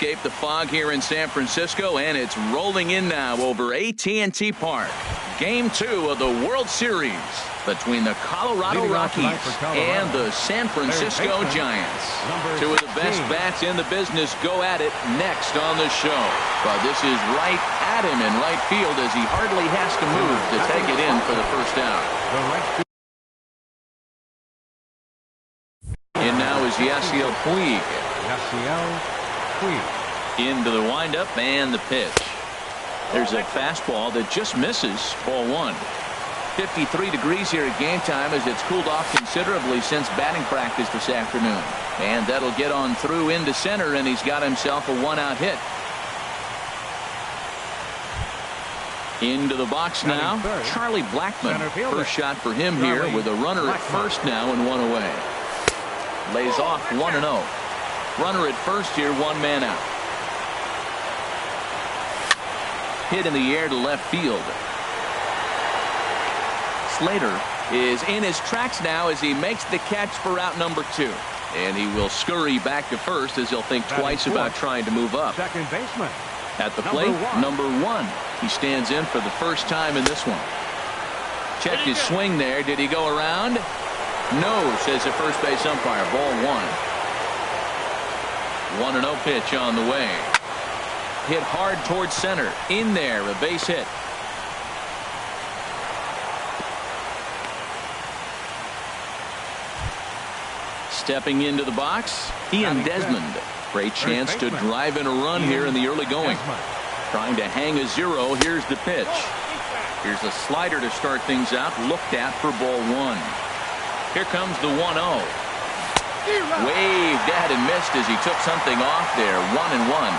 escape the fog here in San Francisco, and it's rolling in now over AT&T Park. Game 2 of the World Series between the Colorado Rockies and the San Francisco Giants. Two of the best bats in the business go at it next on the show. But this is right at him in right field as he hardly has to move to take it in for the first out. And now is Yasiel Puig. Into the windup and the pitch. There's a fastball that just misses. Ball 1. 53 degrees here at game time as it's cooled off considerably since batting practice this afternoon. And that'll get on through into center, and he's got himself a 1-out hit. Into the box now, Charlie Blackmon. First shot for him here with a runner at first now and 1 away. Lays off 1-0. Runner at first here, 1 man out. Hit in the air to left field. Slater is in his tracks now as he makes the catch for out number 2. And he will scurry back to first as he'll think twice about trying to move up. Second baseman. At the plate, number 1. He stands in for the first time in this one. Checked his swing there. Did he go around? No, says the first base umpire. Ball 1. 1-0 pitch on the way. Hit hard towards center. In there, a base hit. Stepping into the box, Ian Desmond. Great chance to drive in a run here in the early going. Trying to hang a 0. Here's the pitch. Here's a slider to start things out. Looked at for ball 1. Here comes the 1-0. Waved at and missed as he took something off there. 1-1.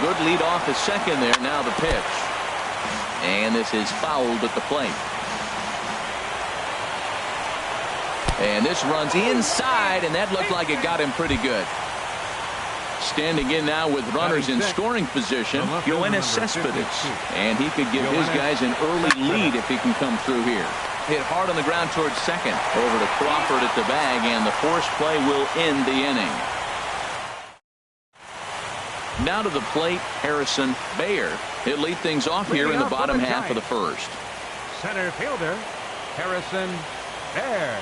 Good lead off the second there. Now the pitch. And this is fouled at the plate. And this runs inside, and that looked like it got him pretty good. Standing in now with runners in scoring position, Yoenis Cespedes. And he could give his guys an early lead if he can come through here. Hit hard on the ground towards second. Over to Crawford at the bag, and the force play will end the inning. Now to the plate, Harrison Baer. He'll lead things off here in the bottom half of the first. Center fielder, Harrison Baer.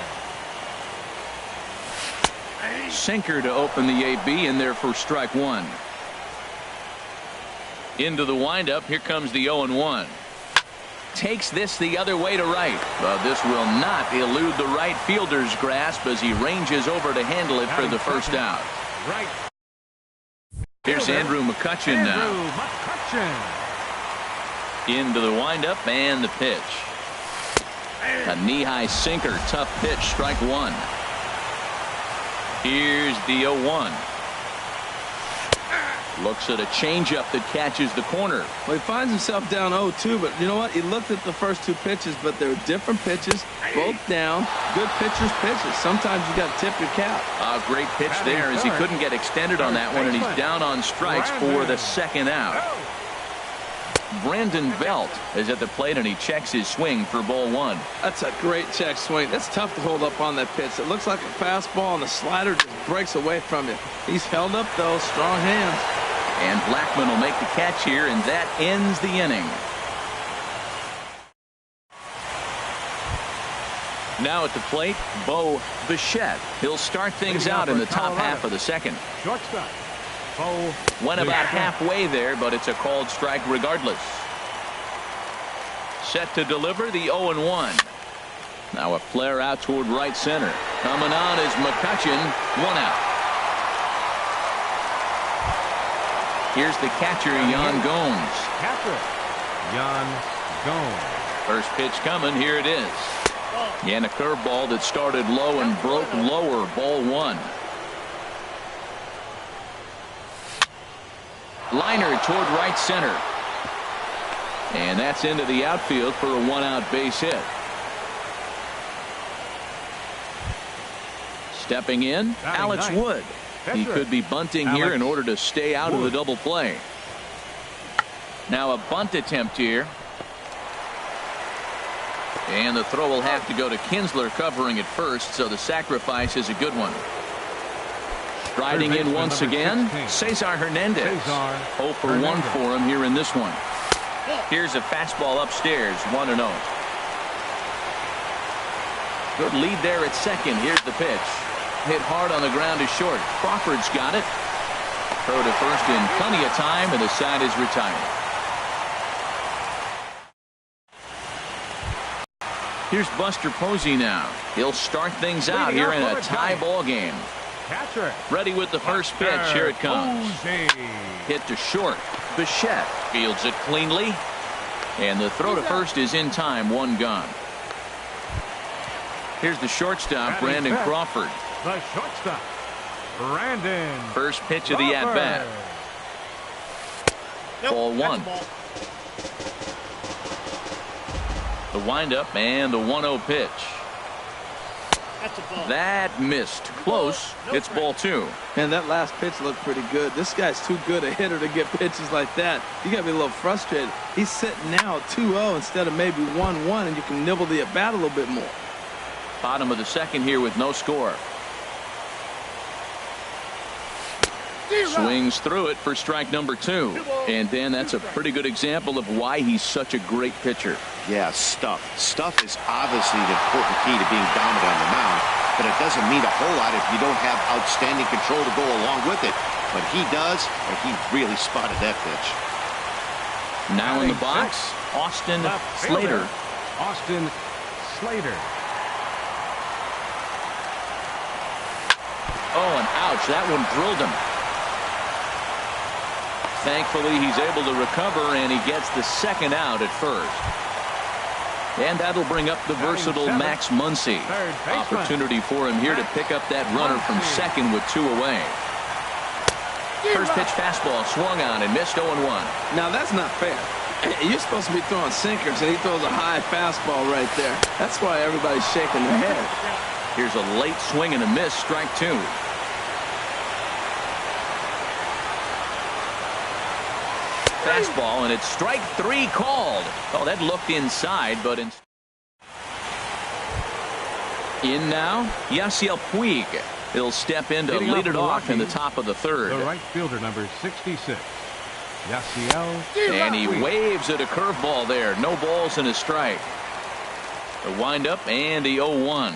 Sinker to open the AB in there for strike 1. Into the windup. Here comes the 0-1. Takes this the other way to right. But this will not elude the right fielder's grasp as he ranges over to handle it for the first out. Right. Here's Andrew McCutchen now. Into the windup and the pitch. A knee-high sinker. Tough pitch. Strike 1. Here's the 0-1. Looks at a changeup that catches the corner. Well, he finds himself down 0-2, but you know what? He looked at the first 2 pitches, but they were different pitches, both down. Good pitchers' pitches. Sometimes you got to tip your cap. A great pitch there as he couldn't get extended on that one, and he's down on strikes for the second out. Brandon Belt is at the plate, and he checks his swing for ball 1. That's a great check swing. That's tough to hold up on that pitch. It looks like a fastball, and the slider just breaks away from you. He's held up, though. Strong hands. And Blackmon will make the catch here, and that ends the inning. Now at the plate, Bo Bichette. He'll start things out in the top half of the second. Shortstop. Went about halfway there, but it's a called strike regardless. Set to deliver the 0-1. Now a flare out toward right center. Coming on is McCutchen. 1 out. Here's the catcher, Yan Gomes. Yan Gomes. First pitch coming. Here it is. And a curveball that started low and broke lower. Ball 1. Liner toward right center. And that's into the outfield for a 1-out base hit. Stepping in, Alex Wood. He could be bunting here in order to stay out of the double play. Now a bunt attempt here. And the throw will have to go to Kinsler covering at first, so the sacrifice is a good one. Striding in once again, Cesar Hernandez. 0 for 1 for him here in this one. Here's a fastball upstairs, 1-0. Good lead there at second. Here's the pitch. Hit hard on the ground to short. Crawford's got it. Throw to first in plenty of time, and the side is retired. Here's Buster Posey now. He'll start things out here in a tie ball game. Ready with the first pitch. Here it comes. Hit to short. Bichette fields it cleanly. And the throw to first is in time. 1 gone. Here's the shortstop, Brandon Crawford. The shortstop, Brandon. First pitch of the at-bat. Ball 1. The windup and the 1-0 pitch. That missed. Close. It's ball 2. And that last pitch looked pretty good. This guy's too good a hitter to get pitches like that. You got to be a little frustrated. He's sitting now at 2-0 instead of maybe 1-1, and you can nibble the at-bat a little bit more. Bottom of the second here with no score. Swings through it for strike number 2. And then that's a pretty good example of why he's such a great pitcher. Yeah, stuff. Stuff is obviously the important key to being dominant on the mound, but it doesn't mean a whole lot if you don't have outstanding control to go along with it. But he does, and he really spotted that pitch. Now in the box, Austin Slater. Austin Slater. Oh, and ouch, that one drilled him. Thankfully, he's able to recover, and he gets the second out at first. And that'll bring up the versatile Max Muncy. Opportunity for him here to pick up that runner from second with 2 away. First pitch fastball swung on and missed 0-1. Now, that's not fair. You're supposed to be throwing sinkers, and he throws a high fastball right there. That's why everybody's shaking their head. Here's a late swing and a miss, strike 2. Fastball, and it's strike 3 called. Oh, that looked inside, but in now, Yasiel Puig. He'll step in to lead it off in the top of the third. The right fielder, number 66, Yasiel. And he waves at a curveball there. No balls and a strike. The windup and the 0-1.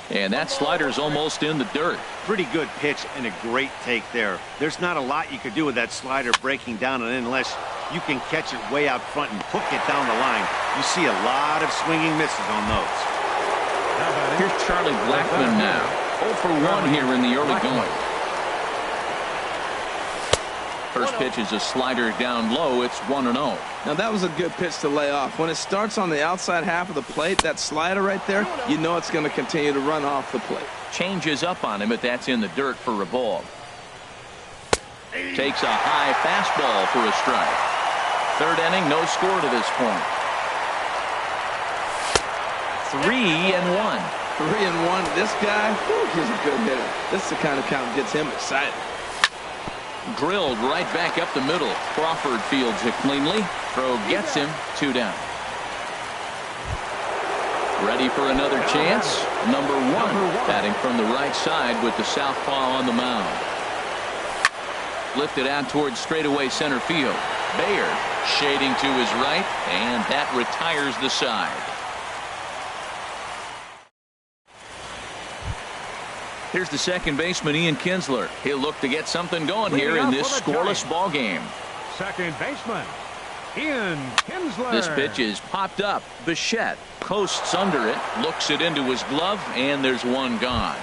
And that slider's almost in the dirt. Pretty good pitch and a great take there. There's not a lot you could do with that slider breaking down and in unless you can catch it way out front and hook it down the line. You see a lot of swinging misses on those. Here's Charlie Blackmon now. 0 for 1 here in the early going. First pitch is a slider down low. It's 1-0. Now, that was a good pitch to lay off. When it starts on the outside half of the plate, that slider right there, you know it's going to continue to run off the plate. Changes up on him, but that's in the dirt for a ball. Takes a high fastball for a strike. Third inning, no score to this point. 3-1. 3-1. This guy, he's a good hitter. This is the kind of count that gets him excited. Drilled right back up the middle. Crawford fields it cleanly. Throw gets him. 2 down. Ready for another chance. Number 1. Batting from the right side with the southpaw on the mound. Lifted out towards straightaway center field. Bayer shading to his right, and that retires the side. Here's the second baseman, Ian Kinsler. He'll look to get something going here in this scoreless ball game. Second baseman, Ian Kinsler. This pitch is popped up. Bichette coasts under it, looks it into his glove, and there's 1 gone.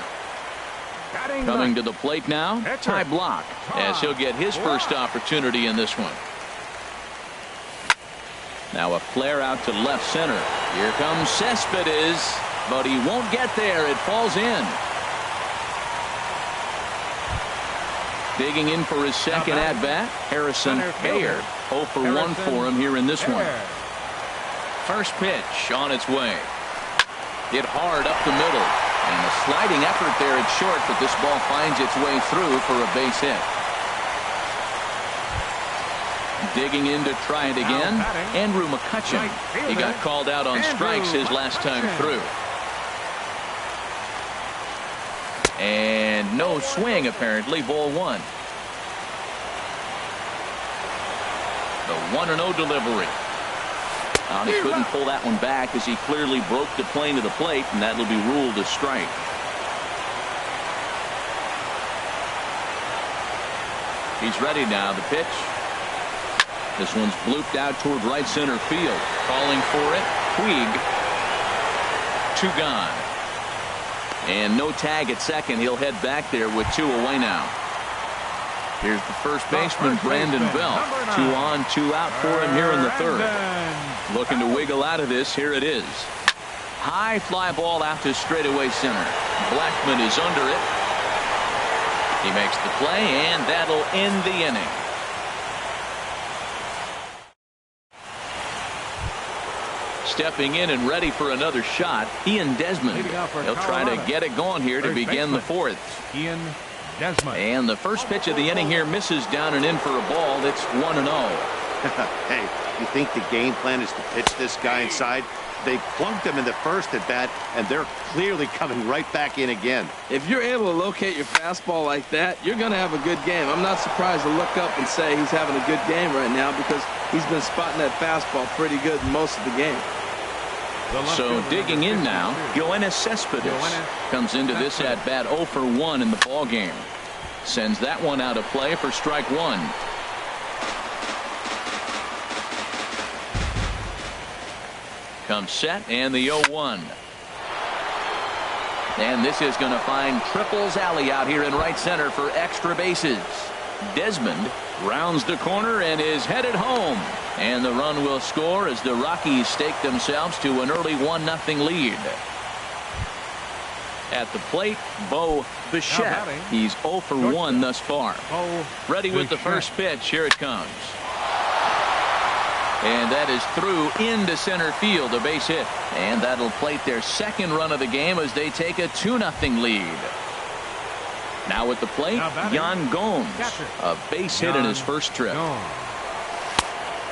Coming to the plate now, Ty Blach, as he'll get his first opportunity in this one. Now a flare out to left center. Here comes Cespedes, but he won't get there. It falls in. Digging in for his second at-bat, Harrison Bayer. 0 for 1 for him here in this one. First pitch on its way. Hit hard up the middle. And a sliding effort there at short, but this ball finds its way through for a base hit. Digging in to try it again, Andrew McCutcheon. He got called out on strikes his last time through. And and no swing apparently. Ball 1. The 1-0 delivery. He couldn't pull that one back as he clearly broke the plane to the plate, and that'll be ruled a strike. He's ready now. The pitch. This one's blooped out toward right center field. Calling for it. Puig. 2 gone. And no tag at second. He'll head back there with 2 away now. Here's the first baseman, Brandon Belt. 2 on, 2 out for him here in the 3rd. Looking to wiggle out of this. Here it is. High fly ball out to straightaway center. Blackman is under it. He makes the play, and that'll end the inning. Stepping in and ready for another shot, Ian Desmond. He'll try to get it going here to begin the 4th. Ian Desmond. And the first pitch of the inning here misses down and in for a ball. It's 1-0. Hey, you think the game plan is to pitch this guy inside? They plunked him in the first at bat, and they're clearly coming right back in again. If you're able to locate your fastball like that, you're going to have a good game. I'm not surprised to look up and say he's having a good game right now because he's been spotting that fastball pretty good most of the game. So digging in now, Yoenis Cespedes comes into this at bat 0 for 1 in the ball game. Sends that one out of play for strike 1. Comes set, and the 0-1. And this is going to find Triples Alley out here in right center for extra bases. Desmond rounds the corner and is headed home. And the run will score as the Rockies stake themselves to an early 1-0 lead. At the plate, Bo Bichette. He's 0 for 1 thus far. Ready with the first pitch. Here it comes. And that is through into center field, a base hit. And that'll plate their second run of the game as they take a 2-0 lead. Now at the plate, Yan Gomes, a base hit in his first trip.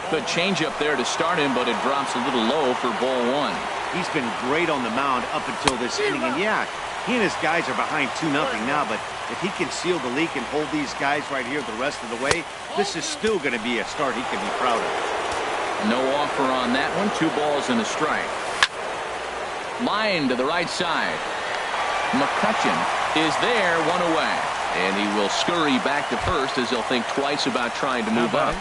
Good changeup there to start him, but it drops a little low for ball 1. He's been great on the mound up until this inning, and yeah, he and his guys are behind 2-0 now, but if he can seal the leak and hold these guys right here the rest of the way, this is still going to be a start he can be proud of. No offer on that one. 2 balls and a strike. Line to the right side. McCutcheon is there, 1 away. And he will scurry back to first as he'll think twice about trying to move up.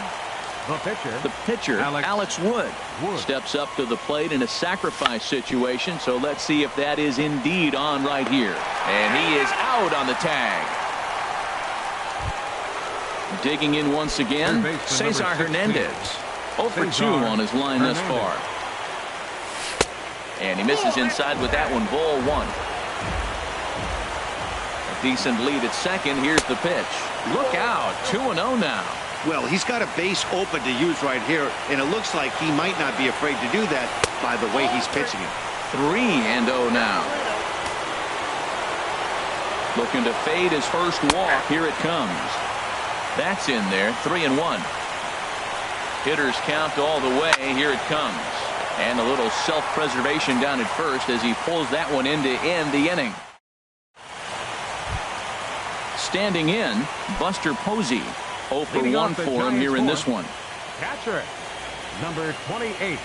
The pitcher, Alex Wood, steps up to the plate in a sacrifice situation. So let's see if that is indeed on right here. And he is out on the tag. Digging in once again, Cesar Hernandez. 0 for 2 on his line thus far. And he misses inside with that one. Ball 1. A decent lead at second. Here's the pitch. Look out. 2-0 now. Well, he's got a base open to use right here, and it looks like he might not be afraid to do that by the way he's pitching it. 3-0 now. Looking to fade his first walk. Here it comes. That's in there. 3-1. Hitters count all the way. Here it comes. And a little self-preservation down at first as he pulls that one in to end the inning. Standing in, Buster Posey. 0 for 1 for him here in this one. Catcher, number 28.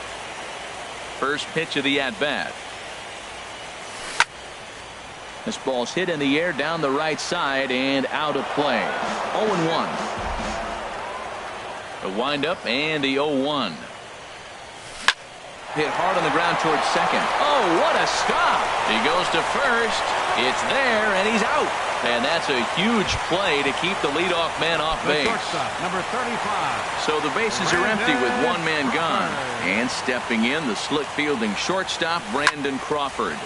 First pitch of the at-bat. This ball's hit in the air down the right side and out of play. 0-1. The windup and the 0-1. Hit hard on the ground towards second. Oh, what a stop. He goes to first. It's there, and he's out. And that's a huge play to keep the leadoff man off base. Number 35. So the bases are empty with 1 man gone. And stepping in, the slick fielding shortstop, Brandon Crawford.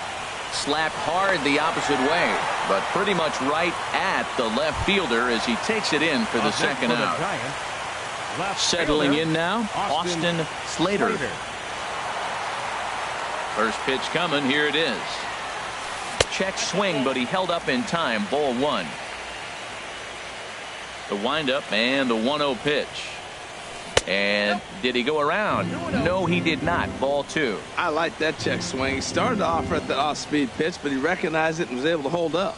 Slapped hard the opposite way, but pretty much right at the left fielder as he takes it in for the second out. Settling in now, Austin Slater. First pitch coming. Here it is. Check swing, but he held up in time. Ball 1. The windup and the 1-0 pitch. And did he go around? No, he did not. Ball 2. I like that check swing. He started off at the off-speed pitch, but he recognized it and was able to hold up.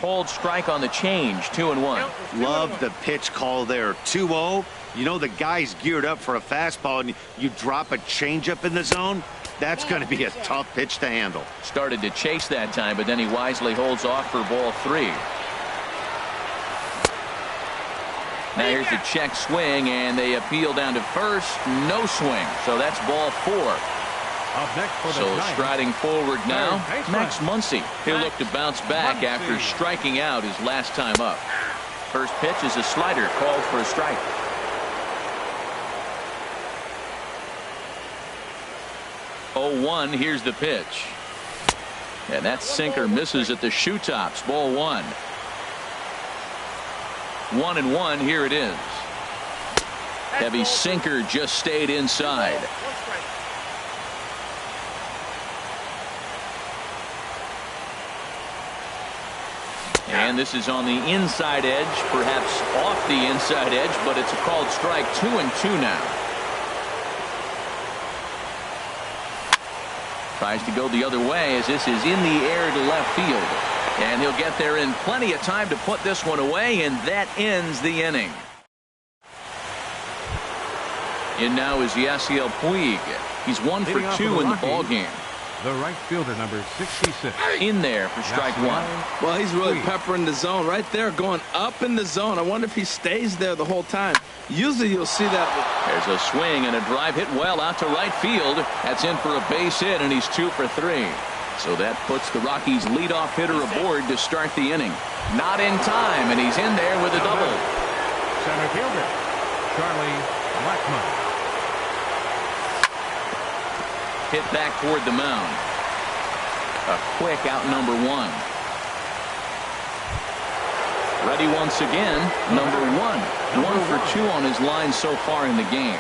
called strike on the change. 2-1. Love the pitch call there. 2-0. You know the guy's geared up for a fastball, and you drop a changeup in the zone. That's going to be a tough pitch to handle. Started to chase that time, but then he wisely holds off for ball 3. Now here's the check swing, and they appeal down to first. No swing, so that's ball 4. Up next for the So Giants, striding forward now, baseman. Max Muncy. He'll look to bounce back after striking out his last time up. First pitch is a slider called for a strike. Oh, 1. Here's the pitch. And that sinker misses at the shoe tops. Ball 1. 1-1. Here it is. Heavy sinker just stayed inside. And this is on the inside edge, perhaps off the inside edge, but it's a called strike. 2-2 now. Tries to go the other way as this is in the air to left field. And he'll get there in plenty of time to put this one away, and that ends the inning. In now is Yasiel Puig. He's 1 for 2 in the ball game. The right fielder, number 66. In there for strike 1. Well, he's really peppering the zone right there, going up in the zone. I wonder if he stays there the whole time. Usually you'll see that. There's a swing and a drive hit well out to right field. That's in for a base hit, and he's 2 for 3. So that puts the Rockies' leadoff hitter aboard to start the inning. Not in time, and he's in there with a double. Center fielder, Charlie Blackmon. Hit back toward the mound. A quick out number 1. Ready once again, number 1. 1 for 2 on his line so far in the game.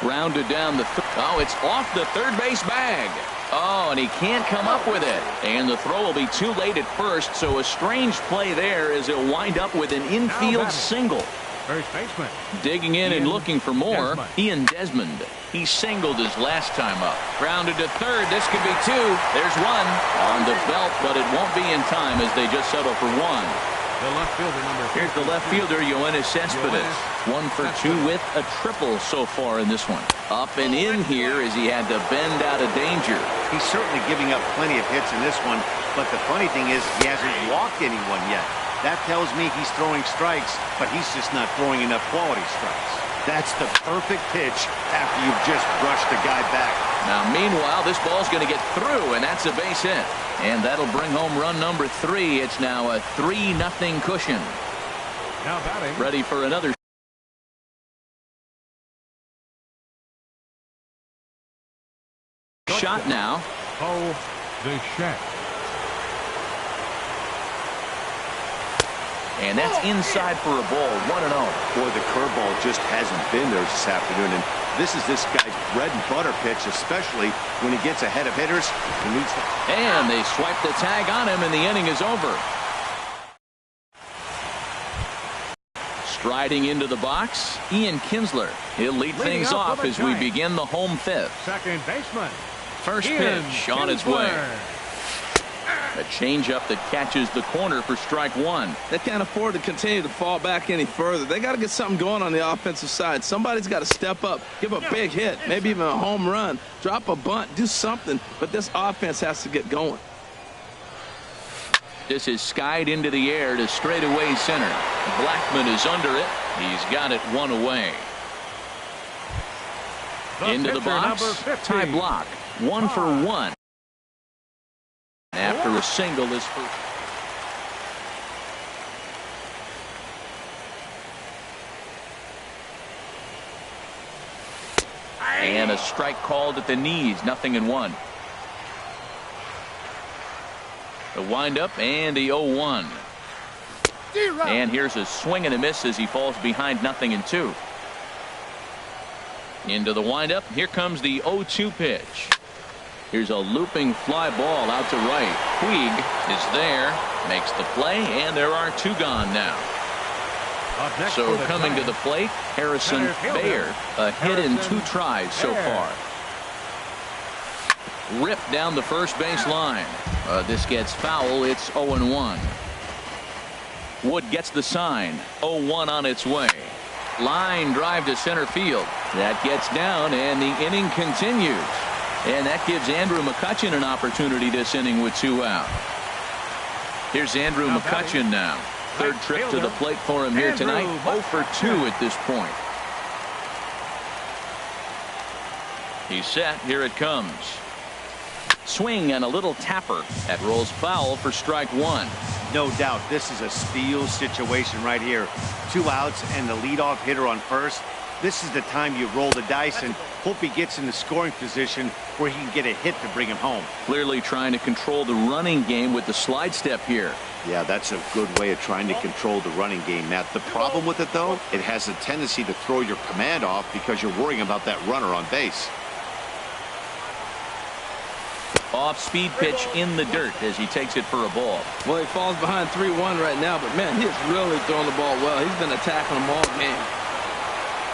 Grounded down the oh, it's off the third base bag. Oh, and he can't come up with it. And the throw will be too late at first, so a strange play there as he'll wind up with an infield single. First baseman. Digging in and looking for more, Ian Desmond. He singled his last time up. Grounded to third. This could be 2. There's 1 on the belt, but it won't be in time as they just settle for 1. The left fielder, number 50. Here's the left fielder, Yoenis Cespedes. 1 for 2 with a triple so far in this one. Up and in here as he had to bend out of danger. He's certainly giving up plenty of hits in this one, but the funny thing is he hasn't walked anyone yet. That tells me he's throwing strikes, but he's just not throwing enough quality strikes. That's the perfect pitch after you've just brushed the guy back. Now, meanwhile, this ball's going to get through, and that's a base hit. And that'll bring home run number 3. It's now a 3-0 cushion. Now batting. Ready for another shot now. Oh, the shack. And that's inside for a ball. 1-0. Boy, the curveball just hasn't been there this afternoon, and this is this guy's bread and butter pitch, especially when he gets ahead of hitters. He needs to... And they swipe the tag on him, and the inning is over. Striding into the box, Ian Kinsler. He'll lead things off as we begin the home 5th. Second baseman. First pitch on its way. A changeup that catches the corner for strike 1. They can't afford to continue to fall back any further. They got to get something going on the offensive side. Somebody's got to step up, give a big hit, maybe even a home run, drop a bunt, do something. But this offense has to get going. This is skied into the air to straightaway center. Blackmon is under it. He's got it 1 away. Into the box. Ty Block. 1 for 1. After a single is first. And a strike called at the knees. 0-1. The windup and the 0-1. And here's a swing and a miss as he falls behind 0-2. Into the windup. Here comes the 0-2 pitch. Here's a looping fly ball out to right. Puig is there, makes the play, and there are 2 gone now. So coming to the plate, Harrison Baer, a hit in 2 tries so far. ripped down the first base line. This gets foul. It's 0-1. Wood gets the sign. 0-1 on its way. Line drive to center field. That gets down, and the inning continues. And that gives Andrew McCutchen an opportunity this inning with 2 out. Here's Andrew McCutchen now. Third trip to the plate for him here tonight. 0 for 2 at this point. He's set. Here it comes. Swing and a little tapper. That rolls foul for strike 1. No doubt this is a steal situation right here. 2 outs and the leadoff hitter on first. This is the time you roll the dice and hope he gets in the scoring position where he can get a hit to bring him home. Clearly trying to control the running game with the slide step here. Yeah, that's a good way of trying to control the running game, Matt. The problem with it, though, it has a tendency to throw your command off because you're worrying about that runner on base. Off-speed pitch in the dirt as he takes it for a ball. Well, he falls behind 3-1 right now, but, man, he is really throwing the ball well. He's been attacking them all game.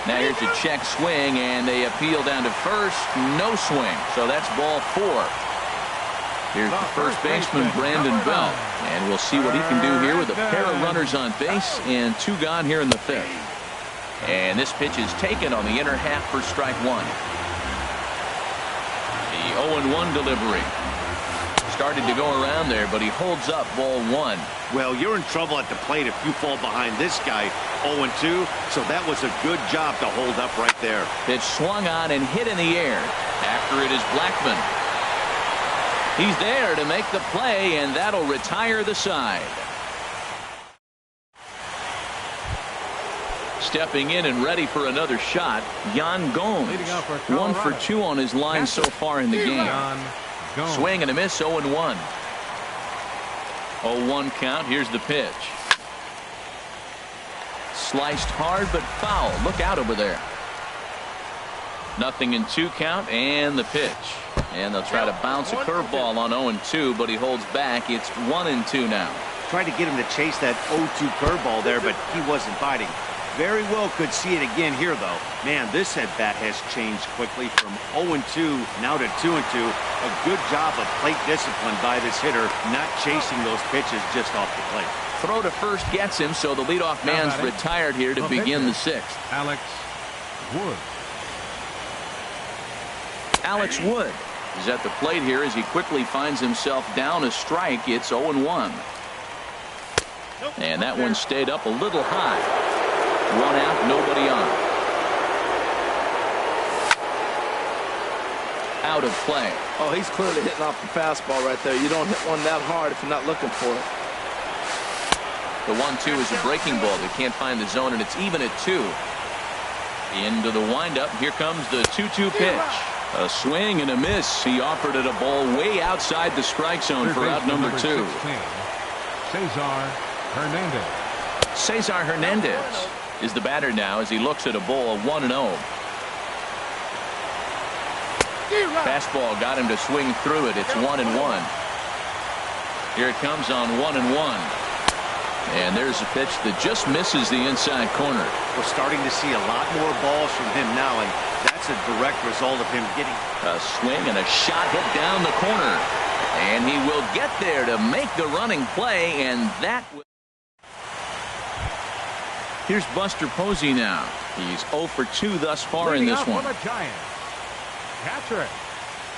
Now here's a check swing, and they appeal down to first. No swing, so that's ball 4. Here's the first baseman, Brandon Belt, and we'll see what he can do here with a pair of runners on base and 2 gone here in the 5th. And this pitch is taken on the inner half for strike 1. The 0-1 delivery. Started to go around there, but he holds up ball 1. Well, you're in trouble at the plate if you fall behind this guy 0-2, so that was a good job to hold up right there. Pitch swung on and hit in the air. After it is Blackman. He's there to make the play, and that'll retire the side. Stepping in and ready for another shot, Yan Gomes. 1 for 2 on his line so far in the game. Swing and a miss, 0-1. 0-1 count. Here's the pitch. Sliced hard but foul. Look out over there. 0-2 count, and the pitch. And they'll try to bounce a curveball on 0-2, but he holds back. It's 1-2 now. Tried to get him to chase that 0-2 curveball there, but he wasn't biting. Very well could see it again here, though. Man, this at-bat has changed quickly from 0-2 now to 2-2. A good job of plate discipline by this hitter, not chasing those pitches just off the plate. Throw to first gets him, so the leadoff man's retired here to begin the 6th. Alex Wood. Alex Wood is at the plate here as he quickly finds himself down a strike. It's 0-1. And that one stayed up a little high. 1 out, nobody on. Out of play. Oh, he's clearly hitting off the fastball right there. You don't hit one that hard if you're not looking for it. The 1-2 is a breaking ball. They can't find the zone, and it's even at 2. Into the windup. Here comes the 2-2 pitch. A swing and a miss. He offered it a ball way outside the strike zone for out number 2. 16, Cesar Hernandez. Cesar Hernandez is the batter now as he looks at a ball 1-0. Fastball got him to swing through it. It's 1-1. Here it comes on 1-1. And there's a pitch that just misses the inside corner. We're starting to see a lot more balls from him now, and that's a direct result of him getting a swing and a shot hit down the corner. And he will get there to make the running play, and that. Here's Buster Posey now. He's 0 for 2 thus far in this one. Catcher,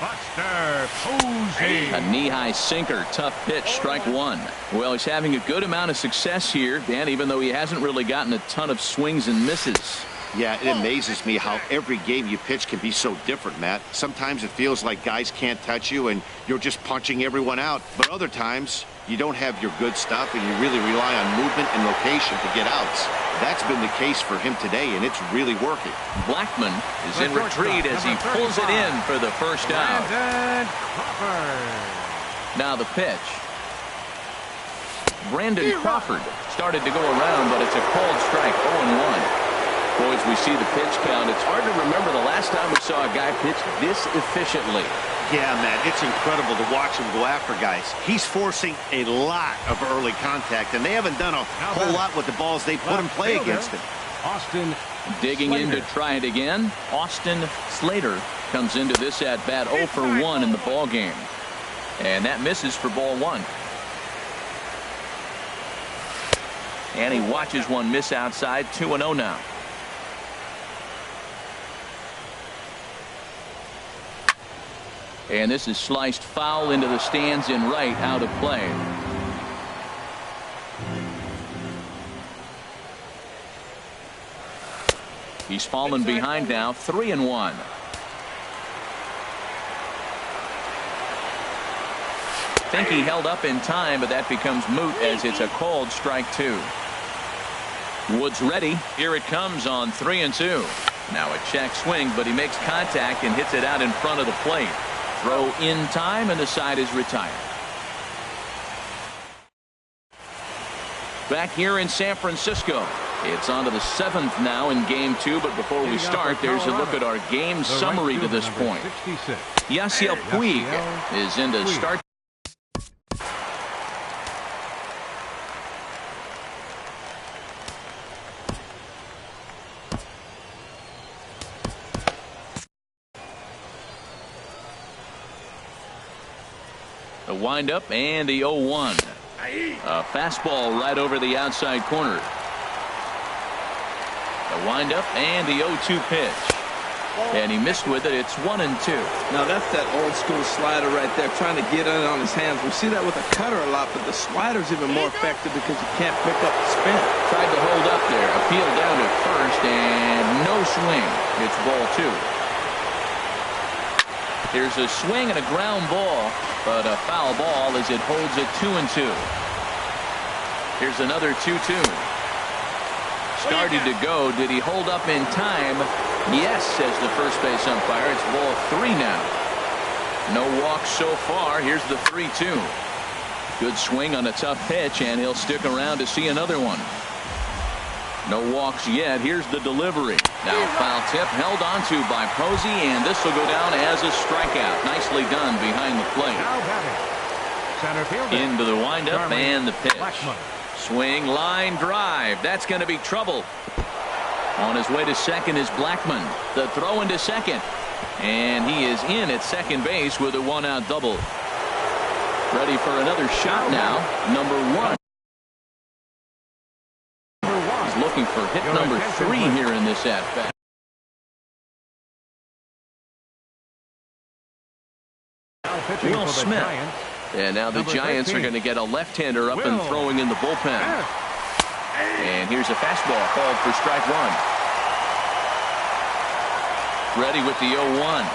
Buster Posey. A knee-high sinker, tough pitch, strike 1. Well, he's having a good amount of success here, Dan, even though he hasn't really gotten a ton of swings and misses. Yeah, it amazes me how every game you pitch can be so different, Matt. Sometimes it feels like guys can't touch you and you're just punching everyone out. But other times, you don't have your good stuff and you really rely on movement and location to get outs. That's been the case for him today, and it's really working. Blackman is in retreat as he pulls it in for the first out. Now the pitch. Brandon Crawford started to go around, but it's a called strike, 0-1. Boys, we see the pitch count. It's hard to remember the last time we saw a guy pitch this efficiently. Yeah, man, it's incredible to watch him go after guys. He's forcing a lot of early contact, and they haven't done a whole lot with the balls they put in play against him. Austin digging in to try it again. Austin Slater comes into this at bat 0 for 1 in the ball game. And that misses for ball 1. And he watches one miss outside. 2-0 now. And this is sliced foul into the stands in right, out of play. He's fallen behind now, 3-1. Think he held up in time, but that becomes moot as it's a called strike 2. Woods ready. Here it comes on 3-2. Now a check swing, but he makes contact and hits it out in front of the plate. Throw in time, and the side is retired. Back here in San Francisco, it's on to the 7th now in game 2. But before we start, there's a look at our game summary to this point. Yasiel Puig is in to start. The windup and the 0-1. A fastball right over the outside corner. The windup and the 0-2 pitch. And he missed with it. It's 1-2. Now that's that old school slider right there, trying to get it on his hands. We see that with a cutter a lot, but the slider's even more effective because you can't pick up the spin. Tried to hold up there. Appeal down to first, and no swing. It's ball 2. There's a swing and a ground ball, but a foul ball as it holds it 2-2. Here's another 2-2. Started to go. Did he hold up in time? Yes, says the first base umpire. It's ball 3 now. No walks so far. Here's the 3-2. Good swing on a tough pitch, and he'll stick around to see another one. No walks yet. Here's the delivery. Now foul tip held onto by Posey, and this will go down as a strikeout. Nicely done behind the plate. Into the windup and the pitch. Swing, line drive. That's going to be trouble. On his way to second is Blackmon. The throw into second. And he is in at second base with a 1-out double. Ready for another shot now. Number 1. Looking for hit number 3 here in this at-bat. Will Smith. And now the Giants are going to get a left-hander up and throwing in the bullpen. And here's a fastball called for strike 1. Ready with the 0-1.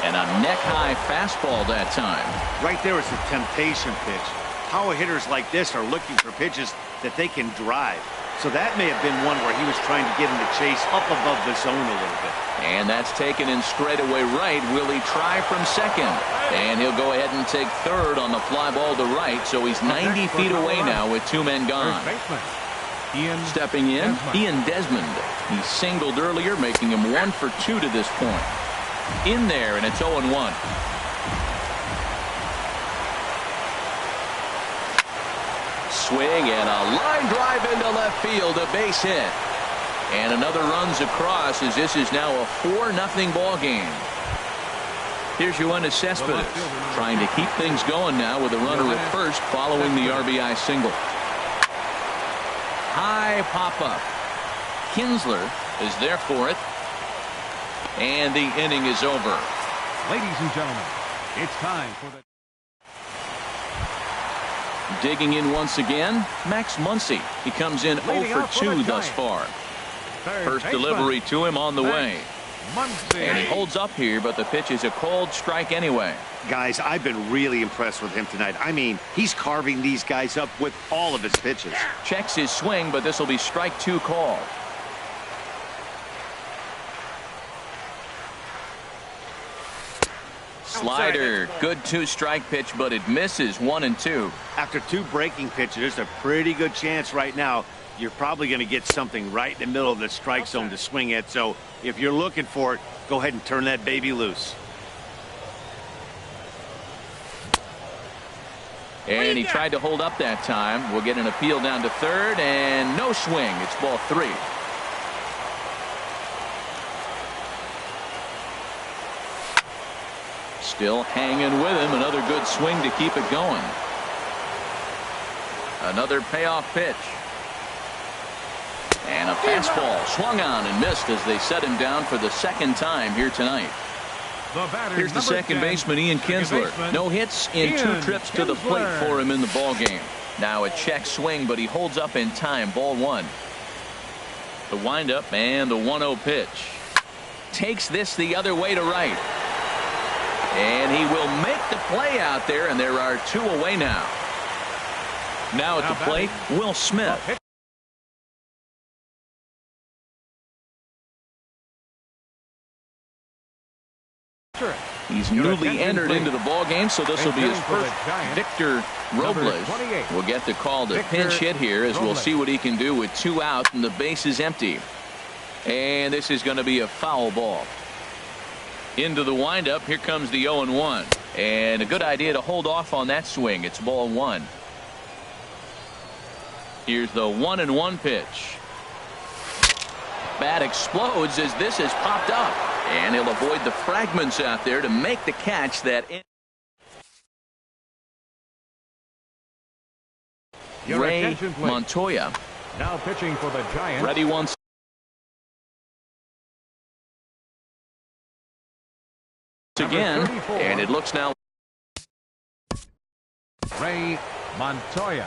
And a neck-high fastball that time. Right there is a temptation pitch. Power hitters like this are looking for pitches that they can drive. So that may have been one where he was trying to get him to chase up above the zone a little bit. And that's taken in straightaway right. Will he try from second? And he'll go ahead and take third on the fly ball to right. So he's 90 feet away now with 2 men gone. Stepping in, Ian Desmond. He singled earlier, making him 1 for 2 to this point. In there, and it's 0-1. Swing and a line drive into left field, a base hit. And another runs across as this is now a 4-0 ball game. Here's Yoenis Cespedes trying to keep things going now with a runner at first following the RBI single. High pop-up. Kinsler is there for it. And the inning is over. Ladies and gentlemen, it's time for the... Digging in once again, Max Muncy. He comes in 0 for 2 thus far. First delivery to him on the way. And he holds up here, but the pitch is a called strike anyway. Guys, I've been really impressed with him tonight. I mean, he's carving these guys up with all of his pitches. Checks his swing, but this will be strike 2 called. Slider, good 2-strike pitch, but it misses. 1-2. After 2 breaking pitches, there's a pretty good chance right now you're probably going to get something right in the middle of the strike zone to swing at. So if you're looking for it, go ahead and turn that baby loose. And he tried to hold up that time. We'll get an appeal down to third, and no swing. It's ball 3. Still hanging with him. Another good swing to keep it going. Another payoff pitch. And a fastball swung on and missed as they set him down for the second time here tonight. Here's the second baseman, Ian Kinsler. No hits in 2 trips to the plate for him in the ball game. Now a check swing, but he holds up in time. Ball 1. The windup and the 1-0 pitch. Takes this the other way to right. And he will make the play out there, and there are 2 away now. Now at the plate, Will Smith. He's newly entered into the ball game, so this will be his first. Victor Robles will get the call to pinch hit here, as we'll see what he can do with 2 out and the base is empty. And this is going to be a foul ball. Into the windup. Here comes the 0-1. And a good idea to hold off on that swing. It's ball 1. Here's the 1-1 pitch. Bat explodes as this has popped up. And he'll avoid the fragments out there to make the catch that Ray Montoya now pitching for the Giants. Ready once again, and it looks now Ray Montoya.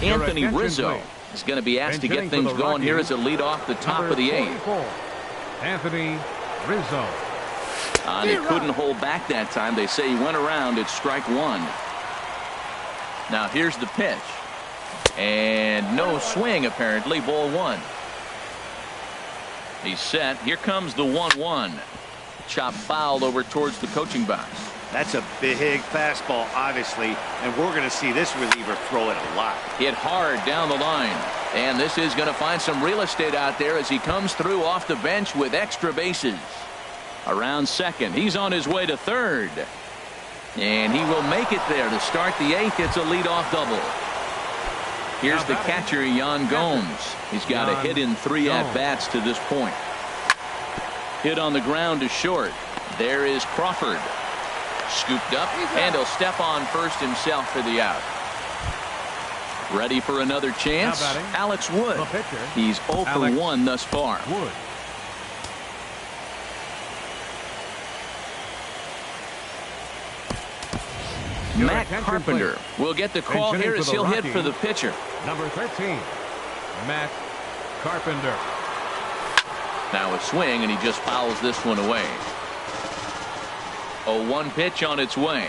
Anthony Rizzo is going to be asked to get things going here as a lead off the top of the 8th. Anthony Rizzo. And he couldn't hold back that time. They say he went around. It's strike 1. Now here's the pitch. And no swing apparently. Ball 1. He's set. Here comes the 1-1. Chop fouled over towards the coaching box. That's a big fastball, obviously, and we're going to see this reliever throw it a lot. Hit hard down the line, and this is going to find some real estate out there as he comes through off the bench with extra bases. Around second, he's on his way to third, and he will make it there to start the 8th. It's a leadoff double. Here's the catcher, Yan Gomes. He's got a hit in 3 at-bats to this point. Hit on the ground to short. There is Crawford. Scooped up, and he'll step on first himself for the out. Ready for another chance? Alex Wood. He's 0 for 1 thus far. Wood. Matt Carpenter will get the call here as he'll hit for the pitcher. Number 13, Matt Carpenter. Now a swing, and he just fouls this one away. 0-1 pitch on its way.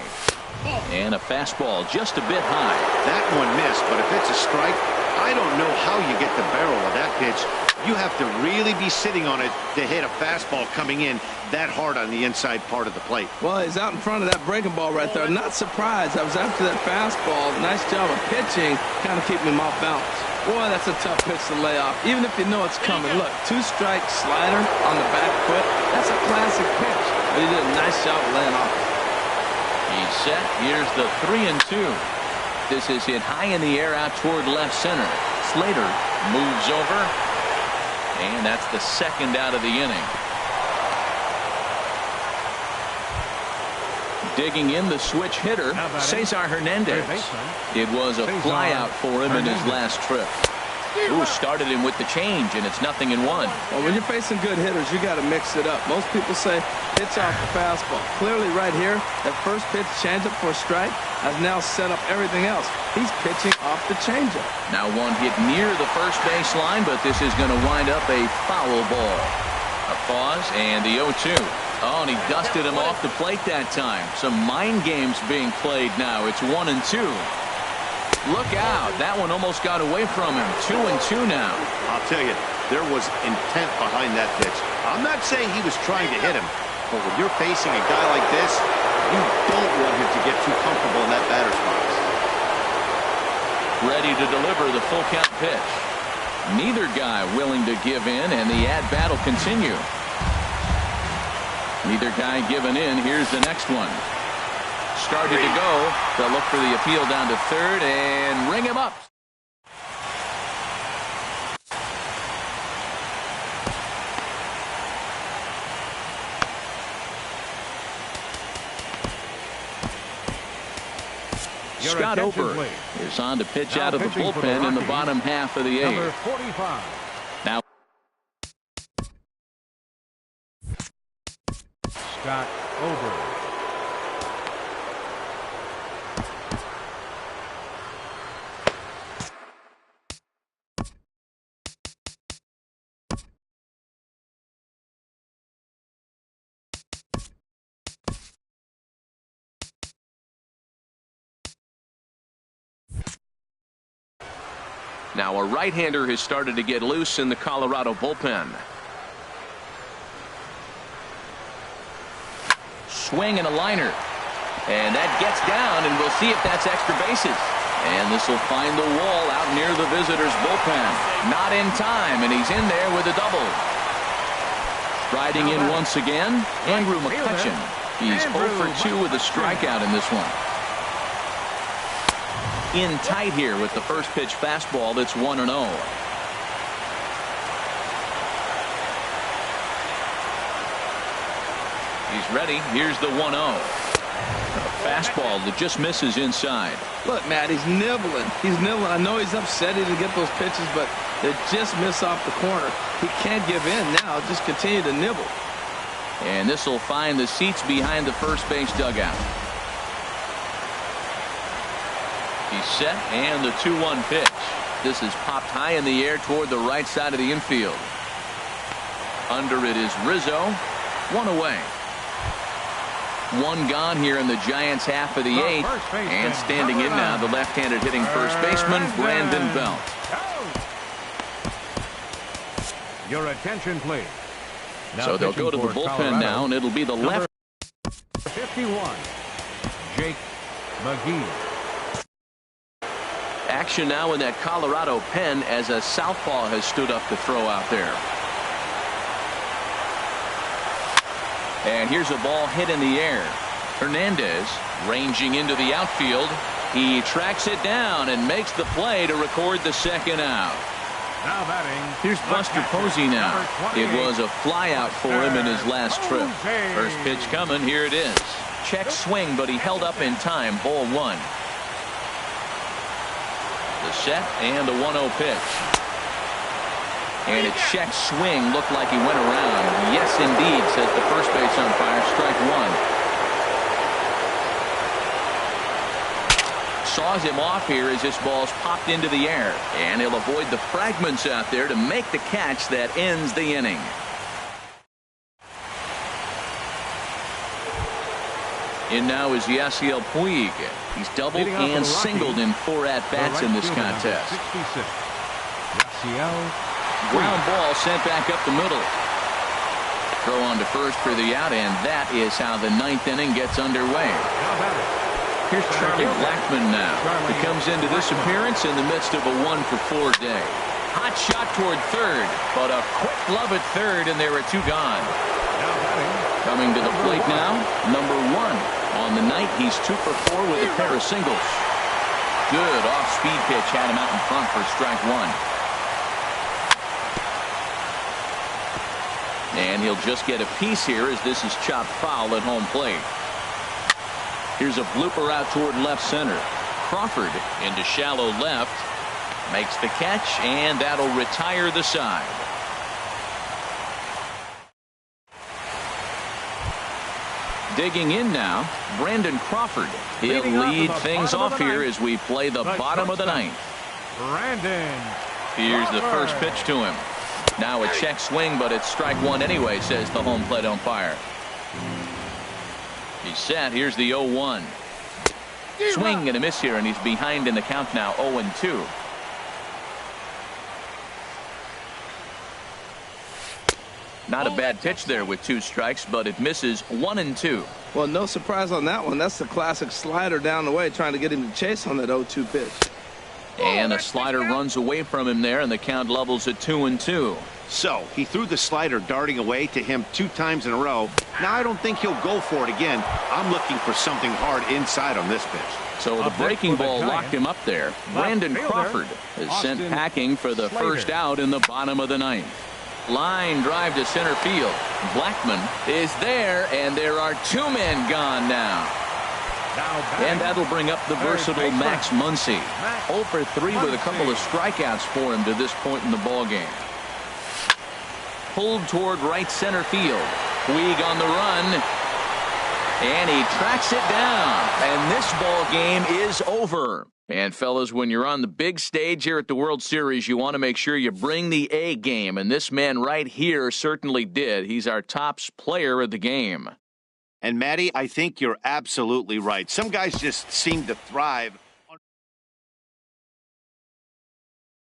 And a fastball just a bit high. That one missed, but if it's a strike, I don't know how you get the barrel of that pitch. You have to really be sitting on it to hit a fastball coming in that hard on the inside part of the plate. Well, he's out in front of that breaking ball right there. Not surprised. I was after that fastball. Nice job of pitching, kind of keeping him off balance. Boy, that's a tough pitch to lay off, even if you know it's coming. Look, 2-strike slider on the back foot. That's a classic pitch. But he did a nice job of laying off. He's set. Here's the 3-2. This is hit high in the air out toward left center. Slater moves over, and that's the second out of the inning. Digging in the switch hitter, Cesar Hernandez. It was a flyout for him in his last trip. Ooh, started him with the change, and it's 0-1. Well, when you're facing good hitters, you got to mix it up. Most people say pitch off the fastball. Clearly right here, that first pitch changeup for a strike has now set up everything else. He's pitching off the changeup. Now one hit near the first baseline, but this is going to wind up a foul ball. A pause, and the 0-2. Oh, and he dusted him off the plate that time. Some mind games being played now. It's 1-2. Look out. That one almost got away from him. 2-2 now. I'll tell you, there was intent behind that pitch. I'm not saying he was trying to hit him, but when you're facing a guy like this, you don't want him to get too comfortable in that batter's box. Ready to deliver the full count pitch. Neither guy willing to give in, and the at-bat will continue. Neither guy giving in. Here's the next one. Started to go. They'll look for the appeal down to third and ring him up. Scott Ober is on to pitch out of the bullpen in the bottom half of the eighth. Number 45. Now Scott Ober. Now a right-hander has started to get loose in the Colorado bullpen. Swing and a liner. And that gets down, and we'll see if that's extra bases. And this will find the wall out near the visitors' bullpen. Not in time, and he's in there with a double. Striding in once again, Andrew McCutchen. He's 0 for 2 with a strikeout in this one. In tight here with the first pitch fastball that's 1-0. He's ready. Here's the 1-0. A fastball that just misses inside. Look, Matt, he's nibbling. He's nibbling. I know he's upset he didn't get those pitches, but they just miss off the corner. He can't give in now. Just continue to nibble. And this will find the seats behind the first base dugout. He's set, and the 2-1 pitch. This is popped high in the air toward the right side of the infield. Under it is Rizzo. One away. One gone here in the Giants' half of the eighth. And standing in now, the left-handed hitting first baseman, Brandon Belt. Your attention, please. So they'll go to the bullpen now, and it'll be the left. 51, Jake McGee. Action now in that Colorado pen as a southpaw has stood up to throw out there. And here's a ball hit in the air. Hernandez ranging into the outfield. He tracks it down and makes the play to record the second out. Now batting. Here's Buster Posey now. It was a flyout for him in his last trip. First pitch coming. Here it is. Check swing, but he held up in time. Ball one. The set and the 1-0 pitch. And a check swing looked like he went around. Yes, indeed, says the first base umpire. Strike one. Saws him off here as this ball's popped into the air. And he'll avoid the fragments out there to make the catch that ends the inning. In now is Yasiel Puig. He's doubled and singled in 4 at-bats in this contest. 66. Yasiel. Ground ball sent back up the middle. Throw on to first for the out, and that is how the 9th inning gets underway. Here's Charlie Blackmon now. He comes into this appearance in the midst of a 1-for-4 day. Hot shot toward third, but a quick glove at third, and there are 2 gone. Coming to the plate now, number 1. On the night, he's 2 for 4 with a pair of singles. Good off-speed pitch had him out in front for strike 1. And he'll just get a piece here as this is chopped foul at home plate. Here's a blooper out toward left center. Crawford into shallow left. Makes the catch, and that'll retire the side. Digging in now, Brandon Crawford. He'll lead things off here as we play the bottom of the 9th. Brandon. Here's the first pitch to him. Now a check swing, but it's strike 1 anyway, says the home plate umpire. He's set. Here's the 0-1. Swing and a miss here, and he's behind in the count now, 0-2. Not a bad pitch there with 2 strikes, but it misses 1 and 2. Well, no surprise on that one. That's the classic slider down the way, trying to get him to chase on that 0-2 pitch. And a slider runs away from him there, and the count levels at 2 and 2. So he threw the slider darting away to him 2 times in a row. Now I don't think he'll go for it again. I'm looking for something hard inside on this pitch. So the breaking ball locked him up there. Brandon Crawford is sent packing for the first out in the bottom of the 9th. Line drive to center field. Blackman is there, and there are 2 men gone now. And that'll bring up the versatile Max Muncy. 0 for 3 with a couple of strikeouts for him to this point in the ballgame. Pulled toward right center field. Puig on the run. And he tracks it down. And this ball game is over. And fellas, when you're on the big stage here at the World Series, you want to make sure you bring the A game. And this man right here certainly did. He's our top player of the game. And Matty, I think you're absolutely right. Some guys just seem to thrive